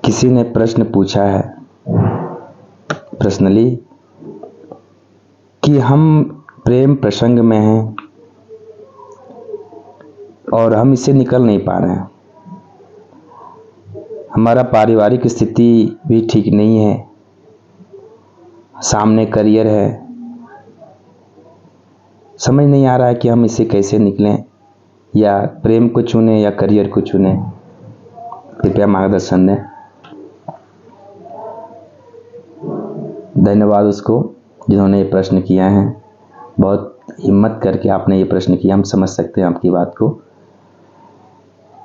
किसी ने प्रश्न पूछा है पर्सनली कि हम प्रेम प्रसंग में हैं और हम इससे निकल नहीं पा रहे हैं। हमारा पारिवारिक स्थिति भी ठीक नहीं है, सामने करियर है, समझ नहीं आ रहा है कि हम इससे कैसे निकलें, या प्रेम को चुने या करियर को चुने। कृपया मार्गदर्शन दें। धन्यवाद उसको जिन्होंने ये प्रश्न किया है। बहुत हिम्मत करके आपने ये प्रश्न किया, हम समझ सकते हैं आपकी बात को।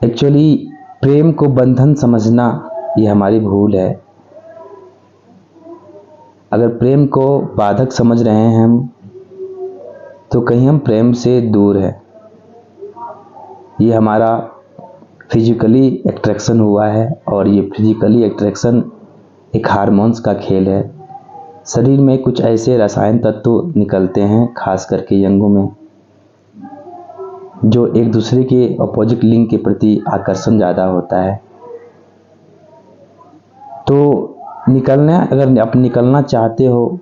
एक्चुअली प्रेम को बंधन समझना ये हमारी भूल है। अगर प्रेम को बाधक समझ रहे हैं हम, तो कहीं हम प्रेम से दूर है। ये हमारा फिजिकली अट्रैक्शन हुआ है, और ये फिजिकली अट्रैक्शन एक हार्मोन्स का खेल है। शरीर में कुछ ऐसे रसायन तत्व निकलते हैं, खास करके यंगों में, जो एक दूसरे के अपोजिट लिंग के प्रति आकर्षण ज़्यादा होता है। तो अगर आप निकलना चाहते हो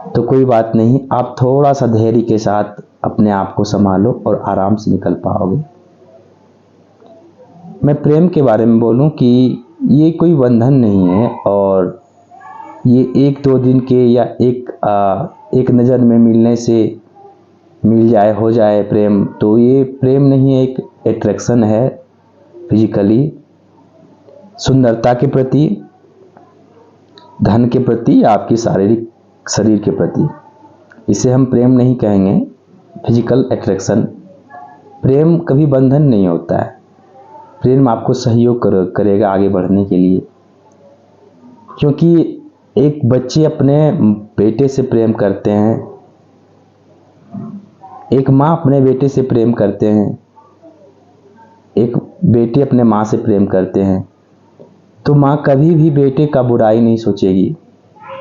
तो कोई बात नहीं, आप थोड़ा सा धैर्य के साथ अपने आप को संभालो और आराम से निकल पाओगे। मैं प्रेम के बारे में बोलूं कि ये कोई बंधन नहीं है, और ये एक दो दिन के या एक नज़र में मिलने से मिल जाए हो जाए प्रेम, तो ये प्रेम नहीं है, एक अट्रैक्शन है फिजिकली, सुंदरता के प्रति, धन के प्रति, आपकी शारीरिक शरीर के प्रति। इसे हम प्रेम नहीं कहेंगे, फिजिकल अट्रैक्शन। प्रेम कभी बंधन नहीं होता है। प्रेम आपको सहयोग करेगा आगे बढ़ने के लिए, क्योंकि एक बच्चे अपने बेटे से प्रेम करते हैं, एक माँ अपने बेटे से प्रेम करते हैं, एक बेटे अपने माँ से प्रेम करते हैं। तो माँ कभी भी बेटे का बुराई नहीं सोचेगी।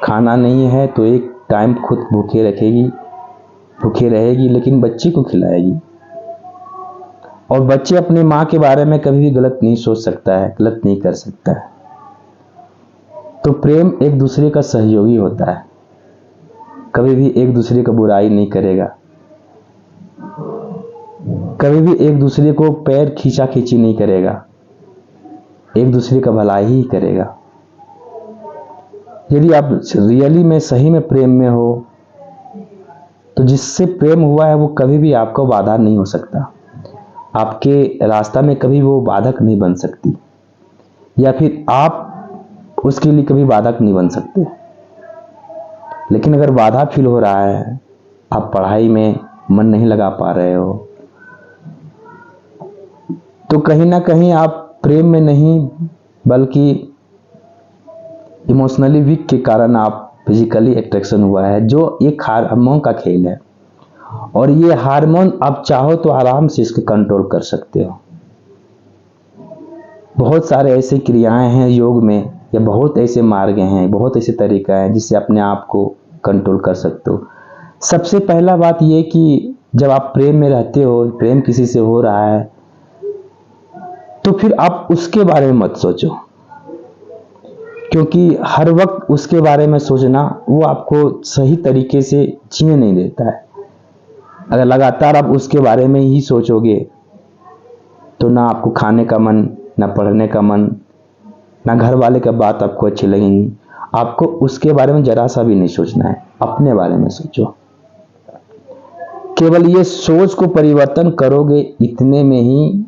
खाना नहीं है तो एक टाइम खुद भूखे रहेगी, लेकिन बच्चे को खिलाएगी। और बच्चे अपने माँ के बारे में कभी भी गलत नहीं सोच सकता है, गलत नहीं कर सकता है। तो प्रेम एक दूसरे का सहयोगी होता है, कभी भी एक दूसरे का बुराई नहीं करेगा, कभी भी एक दूसरे को पैर खींचा खींची नहीं करेगा, एक दूसरे का भलाई ही करेगा। यदि आप रियली में सही में प्रेम में हो, तो जिससे प्रेम हुआ है वो कभी भी आपको बाधा नहीं हो सकता, आपके रास्ता में कभी वो बाधक नहीं बन सकती, या फिर आप उसके लिए कभी बाधक नहीं बन सकते। लेकिन अगर बाधा फील हो रहा है, आप पढ़ाई में मन नहीं लगा पा रहे हो, तो कहीं ना कहीं आप प्रेम में नहीं, बल्कि इमोशनली वीक के कारण आप फिजिकली अट्रैक्शन हुआ है, जो एक हार्मोन का खेल है। और ये हार्मोन आप चाहो तो आराम से इसको कंट्रोल कर सकते हो। बहुत सारे ऐसे क्रियाएं हैं योग में, या बहुत ऐसे मार्ग हैं, बहुत ऐसे तरीका है जिससे अपने आप को कंट्रोल कर सकते हो। सबसे पहला बात ये कि जब आप प्रेम में रहते हो, प्रेम किसी से हो रहा है, तो फिर आप उसके बारे में मत सोचो, क्योंकि हर वक्त उसके बारे में सोचना वो आपको सही तरीके से जीने नहीं देता है। अगर लगातार आप उसके बारे में ही सोचोगे, तो ना आपको खाने का मन, ना पढ़ने का मन, ना घर वाले का बात आपको अच्छी लगेंगी। आपको उसके बारे में जरा सा भी नहीं सोचना है, अपने बारे में सोचो। केवल ये सोच को परिवर्तन करोगे, इतने में ही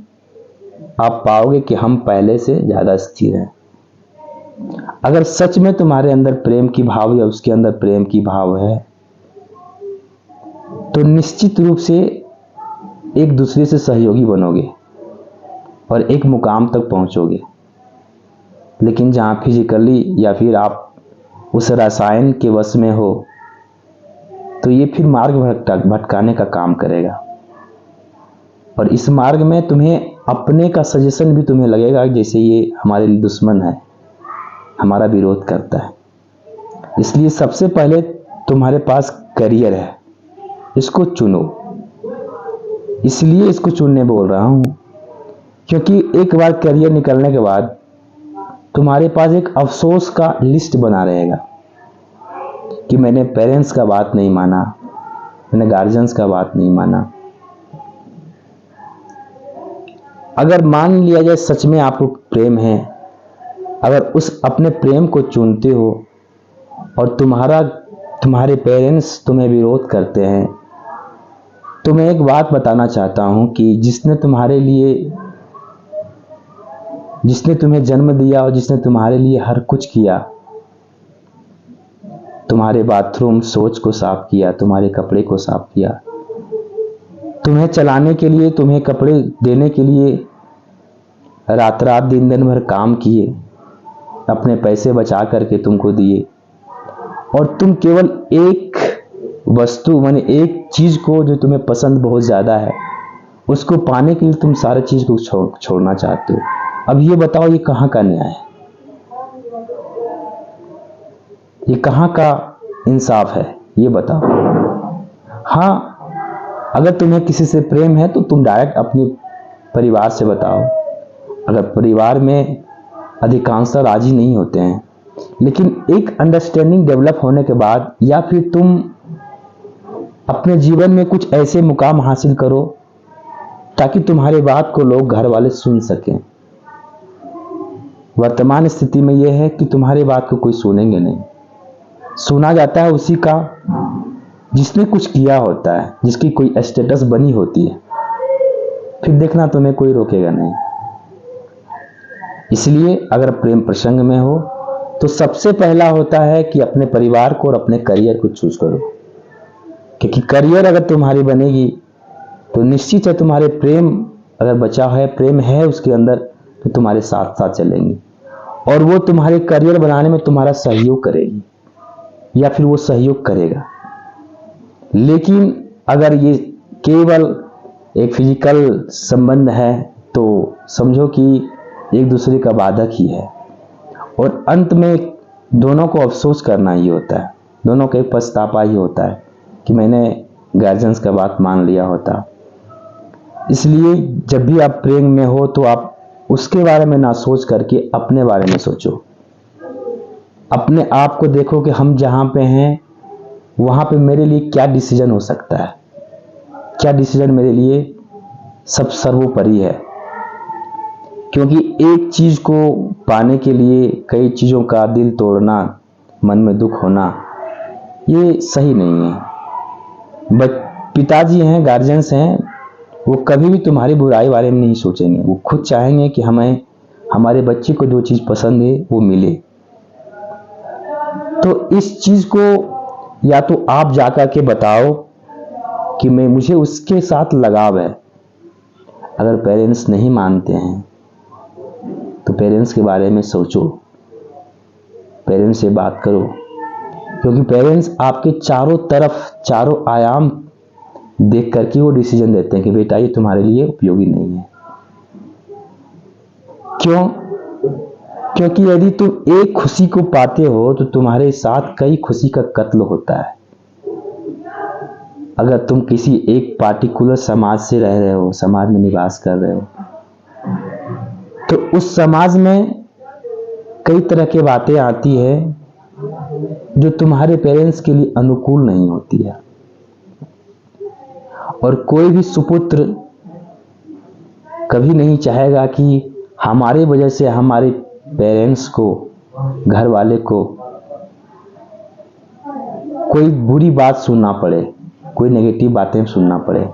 आप पाओगे कि हम पहले से ज्यादा स्थिर हैं। अगर सच में तुम्हारे अंदर प्रेम की भाव या उसके अंदर प्रेम की भाव है, तो निश्चित रूप से एक दूसरे से सहयोगी बनोगे और एक मुकाम तक पहुंचोगे। लेकिन जहां फिजिकली या फिर आप उस रसायन के वश में हो, तो ये फिर मार्ग भटकाने का काम करेगा। और इस मार्ग में तुम्हें अपने का सजेशन भी तुम्हें लगेगा जैसे ये हमारे लिए दुश्मन है, हमारा विरोध करता है। इसलिए सबसे पहले तुम्हारे पास करियर है, इसको चुनो। इसलिए इसको चुनने बोल रहा हूं क्योंकि एक बार करियर निकलने के बाद तुम्हारे पास एक अफसोस का लिस्ट बना रहेगा कि मैंने पेरेंट्स का बात नहीं माना, मैंने गार्जियंस का बात नहीं माना। अगर मान लिया जाए सच में आपको प्रेम है, अगर उस अपने प्रेम को चुनते हो और तुम्हारे पेरेंट्स तुम्हें विरोध करते हैं, तो मैं एक बात बताना चाहता हूं कि जिसने तुम्हें जन्म दिया और जिसने तुम्हारे लिए हर कुछ किया, तुम्हारे बाथरूम शौच को साफ किया, तुम्हारे कपड़े को साफ किया, तुम्हें चलाने के लिए, तुम्हें कपड़े देने के लिए रात रात दिन दिन भर काम किए, अपने पैसे बचा करके तुमको दिए, और तुम केवल एक वस्तु माने एक चीज को जो तुम्हें पसंद बहुत ज्यादा है, उसको पाने के लिए तुम सारी चीज को छोड़ना चाहते हो। अब ये बताओ, ये कहाँ का न्याय है? ये कहाँ का इंसाफ है? ये बताओ। हाँ, अगर तुम्हें किसी से प्रेम है तो तुम डायरेक्ट अपने परिवार से बताओ। अगर परिवार में अधिकांशतः राजी नहीं होते हैं, लेकिन एक अंडरस्टैंडिंग डेवलप होने के बाद, या फिर तुम अपने जीवन में कुछ ऐसे मुकाम हासिल करो ताकि तुम्हारे बात को लोग घर वाले सुन सकें। वर्तमान स्थिति में यह है कि तुम्हारी बात को कोई सुनेंगे नहीं। सुना जाता है उसी का जिसने कुछ किया होता है, जिसकी कोई स्टेटस बनी होती है। फिर देखना, तुम्हें कोई रोकेगा नहीं। इसलिए अगर प्रेम प्रसंग में हो तो सबसे पहला होता है कि अपने परिवार को और अपने करियर को चूज करो, क्योंकि करियर अगर तुम्हारी बनेगी तो निश्चित है तुम्हारे प्रेम अगर बचा है, प्रेम है उसके अंदर, तो तुम्हारे साथ साथ चलेंगी और वो तुम्हारे करियर बनाने में तुम्हारा सहयोग करेगी या फिर वो सहयोग करेगा। लेकिन अगर ये केवल एक फिजिकल संबंध है तो समझो कि एक दूसरे का बाधक ही है, और अंत में दोनों को अफसोस करना ही होता है, दोनों का एक पछतावा ही होता है कि मैंने गार्जियंस का बात मान लिया होता। इसलिए जब भी आप प्रेम में हो तो आप उसके बारे में ना सोच करके अपने बारे में सोचो। अपने आप को देखो कि हम जहां पे हैं वहां पे मेरे लिए क्या डिसीजन हो सकता है, क्या डिसीजन मेरे लिए सब सर्वोपरि है। क्योंकि एक चीज को पाने के लिए कई चीजों का दिल तोड़ना, मन में दुख होना, ये सही नहीं है। बट पिताजी हैं, गार्जियंस हैं, वो कभी भी तुम्हारी बुराई बारे में नहीं सोचेंगे। वो खुद चाहेंगे कि हमें हमारे बच्चे को जो चीज पसंद है वो मिले। तो इस चीज को या तो आप जाकर के बताओ कि मुझे उसके साथ लगाव है। अगर पेरेंट्स नहीं मानते हैं तो पेरेंट्स के बारे में सोचो, पेरेंट्स से बात करो, क्योंकि पेरेंट्स आपके चारों तरफ, चारों आयाम देख करके वो डिसीजन देते हैं कि बेटा ये तुम्हारे लिए उपयोगी नहीं है। क्यों? क्योंकि यदि तुम एक खुशी को पाते हो तो तुम्हारे साथ कई खुशी का कत्ल होता है। अगर तुम किसी एक पार्टिकुलर समाज से रह रहे हो, समाज में निवास कर रहे हो, तो उस समाज में कई तरह की बातें आती है जो तुम्हारे पेरेंट्स के लिए अनुकूल नहीं होती है। और कोई भी सुपुत्र कभी नहीं चाहेगा कि हमारे वजह से हमारे पेरेंट्स को, घर वाले को कोई बुरी बात सुनना पड़े, कोई नेगेटिव बातें सुनना पड़े।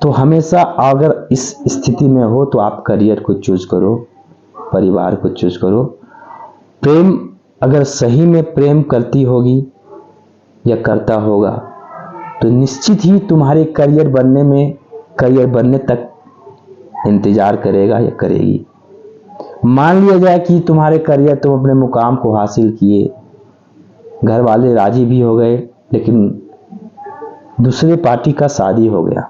तो हमेशा अगर इस स्थिति में हो तो आप करियर को चूज करो, परिवार को चूज करो। प्रेम अगर सही में प्रेम करती होगी या करता होगा तो निश्चित ही तुम्हारे करियर बनने तक इंतजार करेगा या करेगी। मान लिया जाए कि तुम्हारे करियर, तुम अपने मुकाम को हासिल किए, घर वाले राजी भी हो गए, लेकिन दूसरे पार्टी का शादी हो गया,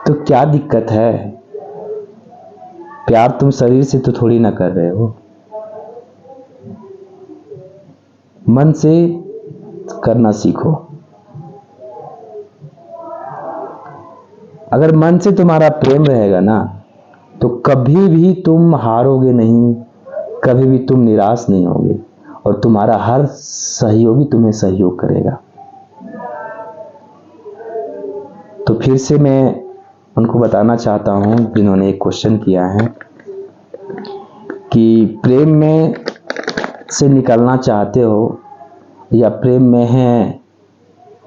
तो क्या दिक्कत है? प्यार तुम शरीर से तो थोड़ी ना कर रहे हो, मन से करना सीखो। अगर मन से तुम्हारा प्रेम रहेगा ना, तो कभी भी तुम हारोगे नहीं, कभी भी तुम निराश नहीं होगे, और तुम्हारा हर सहयोगी तुम्हें सहयोग करेगा। तो फिर से मैं उनको बताना चाहता हूं जिन्होंने एक क्वेश्चन किया है कि प्रेम में से निकलना चाहते हो या प्रेम में है,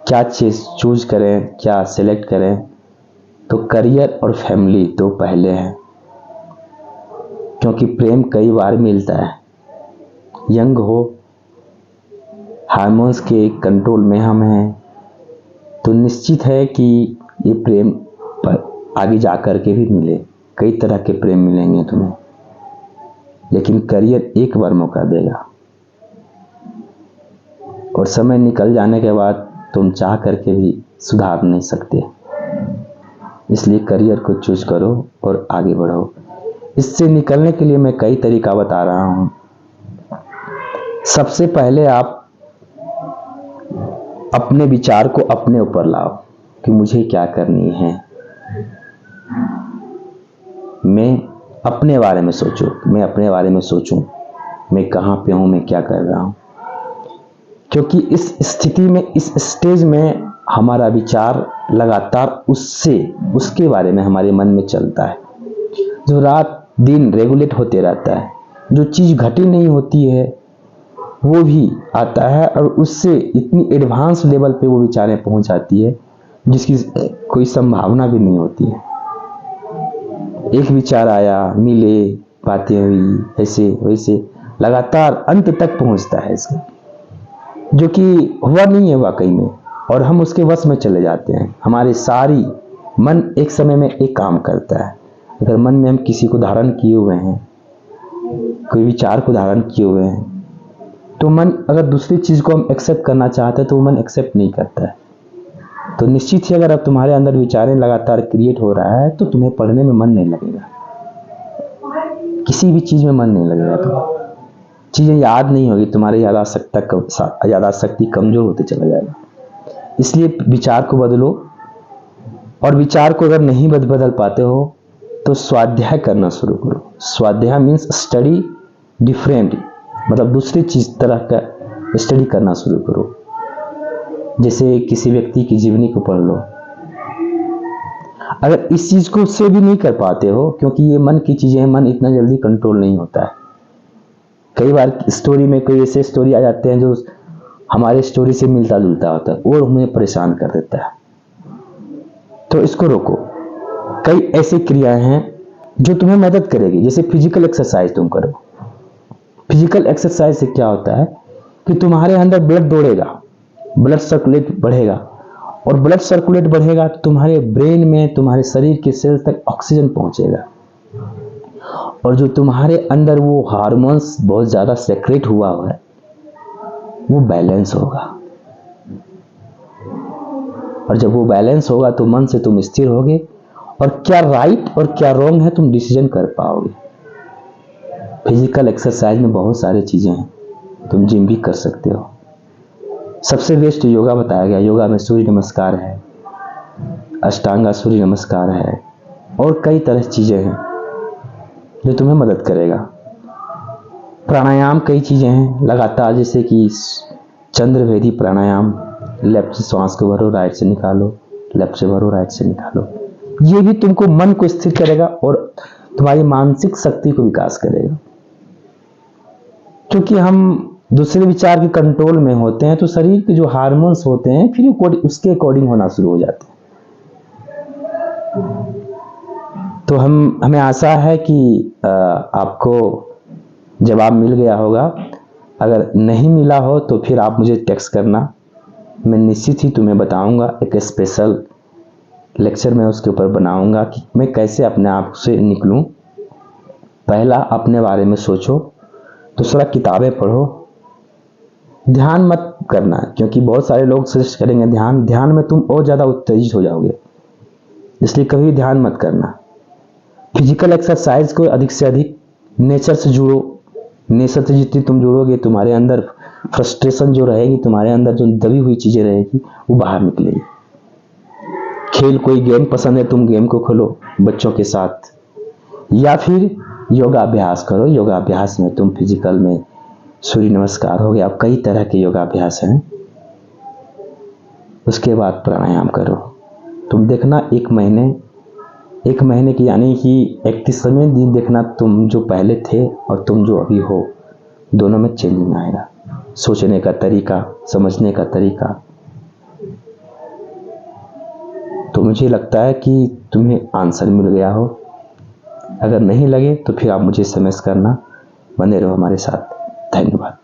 क्या चीज चूज करें, क्या सिलेक्ट करें। तो करियर और फैमिली तो पहले है, क्योंकि प्रेम कई बार मिलता है। यंग हो, हार्मोन्स के कंट्रोल में हम हैं, तो निश्चित है कि ये प्रेम पर आगे जाकर के भी मिले। कई तरह के प्रेम मिलेंगे तुम्हें, लेकिन करियर एक बार मौका देगा, और समय निकल जाने के बाद तुम चाह करके भी सुधार नहीं सकते। इसलिए करियर को चूज करो और आगे बढ़ो। इससे निकलने के लिए मैं कई तरीका बता रहा हूं। सबसे पहले आप अपने विचार को अपने ऊपर लाओ कि मुझे क्या करनी है। मैं अपने बारे में सोचूं, मैं कहां पे हूं, मैं क्या कर रहा हूं। क्योंकि इस स्थिति में, इस स्टेज में हमारा विचार लगातार उसके बारे में हमारे मन में चलता है, जो रात दिन रेगुलेट होते रहता है। जो चीज घटी नहीं होती है वो भी आता है, और उससे इतनी एडवांस लेवल पे वो विचारें पहुंच जाती है जिसकी कोई संभावना भी नहीं होती है। एक विचार आया, मिले, बातें हुई, ऐसे वैसे लगातार अंत तक पहुंचता है इसका, जो कि हुआ नहीं है वाकई में, और हम उसके वश में चले जाते हैं। हमारे सारी मन एक समय में एक काम करता है। अगर मन में हम किसी को धारण किए हुए हैं, कोई विचार को धारण किए हुए हैं, तो मन अगर दूसरी चीज को हम एक्सेप्ट करना चाहते हैं तो वो मन एक्सेप्ट नहीं करता है। तो निश्चित ही अगर अब तुम्हारे अंदर विचारें लगातार क्रिएट हो रहा है तो तुम्हें पढ़ने में मन नहीं लगेगा, किसी भी चीज में मन नहीं लगेगा, तो चीजें याद नहीं होगी, तुम्हारी यादाशक्ति कमजोर होते चला जाएगा। इसलिए विचार को बदलो, और विचार को अगर नहीं बदल पाते हो तो स्वाध्याय करना शुरू करो। स्वाध्याय मीन्स स्टडी डिफरेंट, मतलब दूसरी चीज तरह का स्टडी करना शुरू करो। जैसे किसी व्यक्ति की जीवनी को पढ़ लो। अगर इस चीज को उससे भी नहीं कर पाते हो, क्योंकि ये मन की चीजें हैं, मन इतना जल्दी कंट्रोल नहीं होता है। कई बार स्टोरी में कोई ऐसे स्टोरी आ जाते हैं जो हमारे स्टोरी से मिलता जुलता होता है और हमें परेशान कर देता है, तो इसको रोको। कई ऐसी क्रियाएं हैं जो तुम्हें मदद करेगी, जैसे फिजिकल एक्सरसाइज तुम करो। फिजिकल एक्सरसाइज से क्या होता है कि तुम्हारे अंदर ब्लड दौड़ेगा, ब्लड सर्कुलेट बढ़ेगा, और ब्लड सर्कुलेट बढ़ेगा तो तुम्हारे ब्रेन में, तुम्हारे शरीर के सेल तक ऑक्सीजन पहुंचेगा, और जो तुम्हारे अंदर वो हार्मोन्स बहुत ज्यादा सेक्रेट हुआ है वो बैलेंस होगा, और जब वो बैलेंस होगा तो मन से तुम स्थिर होगे, और क्या राइट और क्या रॉन्ग है तुम डिसीजन कर पाओगे। फिजिकल एक्सरसाइज में बहुत सारी चीजें हैं, तुम जिम भी कर सकते हो। सबसे बेस्ट योगा बताया गया। योगा में सूर्य नमस्कार है, अष्टांगा सूर्य नमस्कार है, और कई तरह की चीजें हैं जो तुम्हें मदद करेगा। प्राणायाम कई चीजें हैं लगातार, जैसे कि चंद्रभेदी प्राणायाम, लेफ्ट से श्वास को भरो, राइट से निकालो, लेफ्ट से भरो, राइट से निकालो। ये भी तुमको मन को स्थिर करेगा और तुम्हारी मानसिक शक्ति को विकास करेगा। क्योंकि हम दूसरे विचार के कंट्रोल में होते हैं तो शरीर के जो हार्मोन्स होते हैं फिर उसके अकॉर्डिंग होना शुरू हो जाते हैं। तो हमें आशा है कि आपको जवाब मिल गया होगा। अगर नहीं मिला हो तो फिर आप मुझे टेक्स्ट करना, मैं निश्चित ही तुम्हें बताऊंगा। एक स्पेशल लेक्चर में उसके ऊपर बनाऊंगा कि मैं कैसे अपने आप से निकलूं। पहला, अपने बारे में सोचो। दूसरा, किताबें पढ़ो। ध्यान मत करना, क्योंकि बहुत सारे लोग सजेस्ट करेंगे ध्यान में तुम और ज्यादा उत्तेजित हो जाओगे, इसलिए कभी ध्यान मत करना। फिजिकल एक्सरसाइज को अधिक से अधिक नेचर से जुड़ो। नेचर से जितनी तुम जुड़ोगे तुम्हारे अंदर फ्रस्ट्रेशन जो रहेगी, तुम्हारे अंदर जो दबी हुई चीजें रहेगी वो बाहर निकलेगी। खेल कोई गेम पसंद है, तुम गेम को खेलो बच्चों के साथ, या फिर योगाभ्यास करो। योगाभ्यास में तुम फिजिकल में सूर्य नमस्कार हो गया, अब कई तरह के योगाभ्यास हैं। उसके बाद प्राणायाम करो। तुम देखना एक महीने की यानी कि 31वें दिन देखना, तुम जो पहले थे और तुम जो अभी हो, दोनों में चेंजिंग आएगा। सोचने का तरीका, समझने का तरीका। तो मुझे लगता है कि तुम्हें आंसर मिल गया हो। अगर नहीं लगे तो फिर आप मुझे SMS करना। बने रहो हमारे साथ। धन्यवाद।